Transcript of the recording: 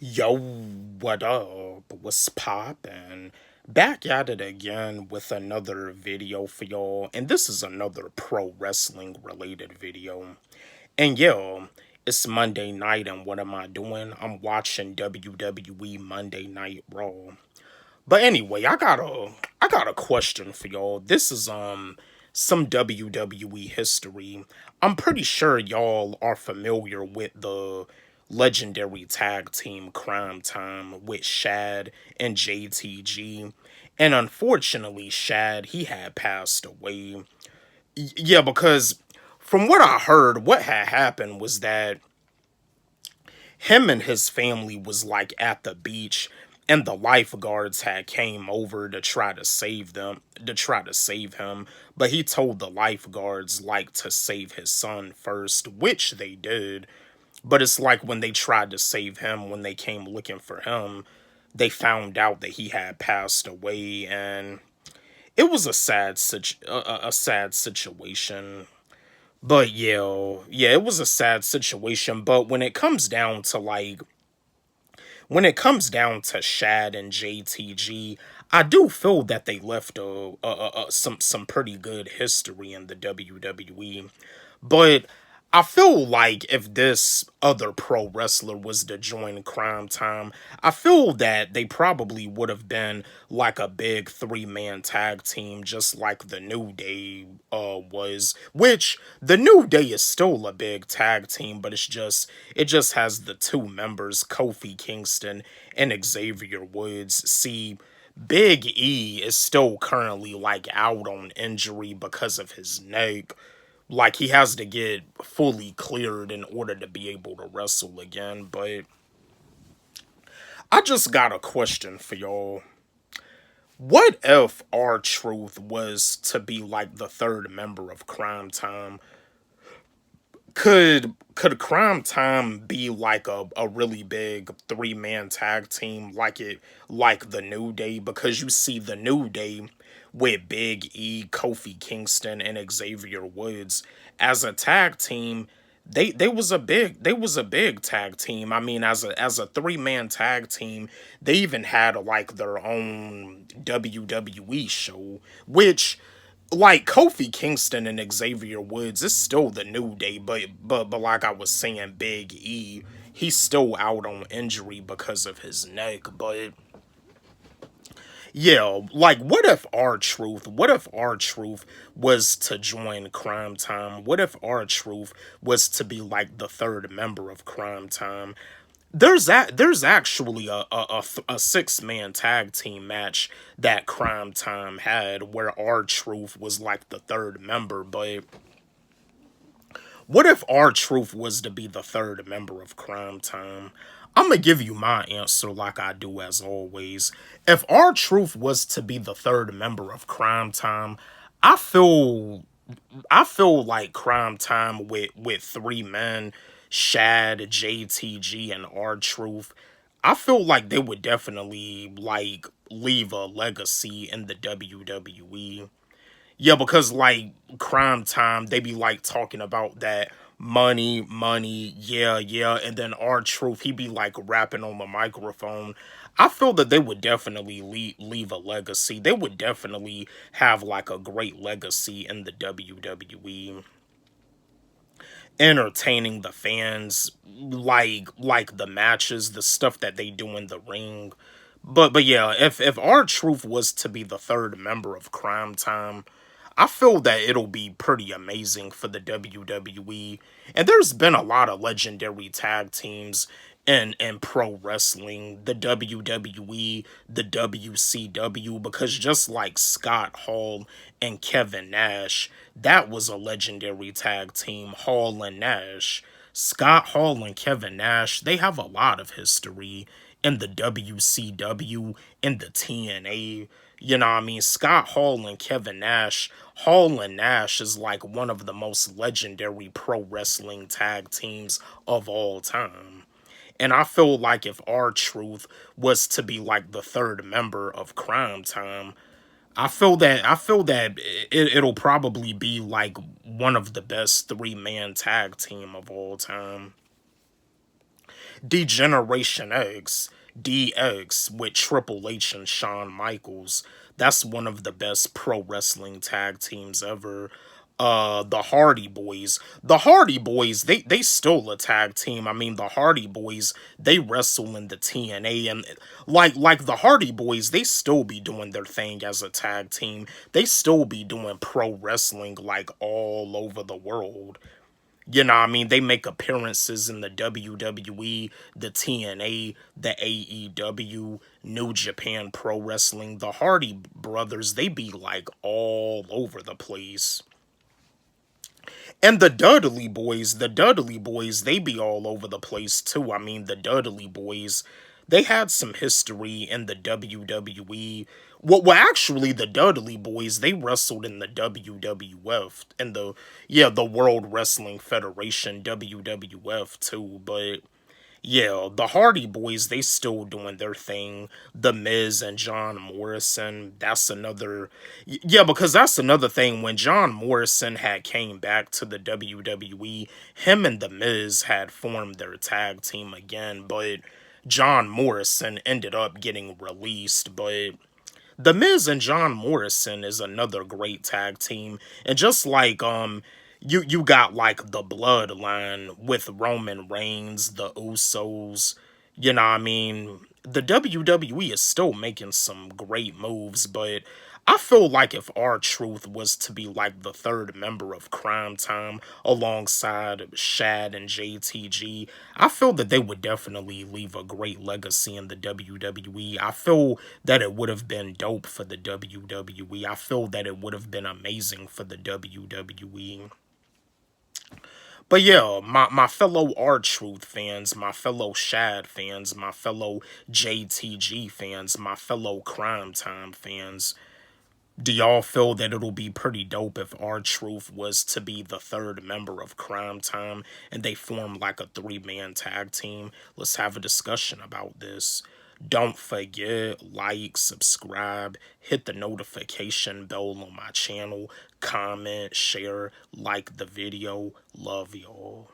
Yo, what up? What's poppin'? Back at it again with another video for y'all, and this is another pro wrestling related video. And yo, it's Monday night, and what am I doing? I'm watching WWE Monday Night Raw. But anyway, I got a question for y'all. This is some WWE history. I'm pretty sure y'all are familiar with the legendary tag team Cryme Tyme with Shad and JTG. And unfortunately, Shad, he had passed away. Yeah, because from what I heard, what had happened was that him and his family was like at the beach, and the lifeguards had came over to try to save them, to try to save him, but he told the lifeguards like to save his son first, which they did. But it's like when they tried to save him, when they came looking for him, they found out that he had passed away, and it was a sad situation. But yeah, it was a sad situation. But when it comes down to Shad and JTG, I do feel that they left some pretty good history in the WWE. But I feel like if this other pro wrestler was to join Cryme Tyme, I feel that they probably would have been like a big three-man tag team, just like the New Day was. Which the New Day is still a big tag team, but it just has the two members, Kofi Kingston and Xavier Woods. See, Big E is still currently like out on injury because of his neck. Like he has to get fully cleared in order to be able to wrestle again. But I just got a question for y'all. What if R-Truth was to be like the third member of Cryme Tyme? Could Cryme Tyme be like a really big three-man tag team like the New Day? Because you see the New Day with Big E, Kofi Kingston, and Xavier Woods as a tag team. They was a big tag team. I mean, as a three-man tag team, they even had like their own WWE show, which like Kofi Kingston and Xavier Woods is still the New Day, but like I was saying, Big E, he's still out on injury because of his neck. But yeah, like what if R Truth was to join Cryme Tyme? What if R Truth was to be like the third member of Cryme Tyme? There's actually a six-man tag team match that Cryme Tyme had where R Truth was like the third member. But what if R Truth was to be the third member of Cryme Tyme? I'm gonna give you my answer like I do as always. If R Truth was to be the third member of Cryme Tyme, I feel I feel like Cryme Tyme with three men, Shad, JTG, and R Truth. I feel like they would definitely like leave a legacy in the WWE. Yeah, because like Cryme Tyme, they be like talking about that money, yeah, and then R Truth, he be like rapping on the microphone. I feel that they would definitely leave a legacy. They would definitely have like a great legacy in the WWE, entertaining the fans, like the matches, the stuff that they do in the ring. But yeah, if R Truth was to be the third member of Cryme Tyme, I feel that it'll be pretty amazing for the WWE. And there's been a lot of legendary tag teams in pro wrestling, the WWE, the WCW, because just like Scott Hall and Kevin Nash, that was a legendary tag team, Hall and Nash. Scott Hall and Kevin Nash, they have a lot of history in the WCW, in the TNA. You know what I mean? Scott Hall and Kevin Nash. Hall and Nash is like one of the most legendary pro wrestling tag teams of all time. And I feel like if R Truth was to be like the third member of Cryme Tyme, I feel that it'll probably be like one of the best three-man tag team of all time. D-Generation X, DX with Triple H and Shawn Michaels. That's one of the best pro wrestling tag teams ever. The Hardy Boys. The Hardy Boys, they still a tag team. I mean, the Hardy Boys, they wrestle in the TNA, and like the Hardy Boys, they still be doing their thing as a tag team. They still be doing pro wrestling like all over the world. You know what I mean? They make appearances in the WWE, the TNA, the AEW, New Japan Pro Wrestling. The Hardy brothers, they be like all over the place. And the Dudley Boys, they be all over the place too. I mean, the Dudley Boys, they had some history in the WWE. Actually, the Dudley Boys, they wrestled in the WWF and the World Wrestling Federation WWF too. But yeah, the Hardy Boys, they still doing their thing. The Miz and John Morrison, that's another... Yeah, because that's another thing. When John Morrison had came back to the WWE, him and The Miz had formed their tag team again, but John Morrison ended up getting released, but... The Miz and John Morrison is another great tag team. And just like you got like the Bloodline with Roman Reigns, the Usos, you know what I mean? The WWE is still making some great moves, but I feel like if R-Truth was to be like the third member of Cryme Tyme alongside Shad and JTG, I feel that they would definitely leave a great legacy in the WWE. I feel that it would have been dope for the WWE. I feel that it would have been amazing for the WWE. But yeah, my fellow R-Truth fans, my fellow Shad fans, my fellow JTG fans, my fellow Cryme Tyme fans, do y'all feel that it'll be pretty dope if R-Truth was to be the third member of Cryme Tyme and they form like a three-man tag team? Let's have a discussion about this. Don't forget, like, subscribe, hit the notification bell on my channel, comment, share, like the video. Love y'all.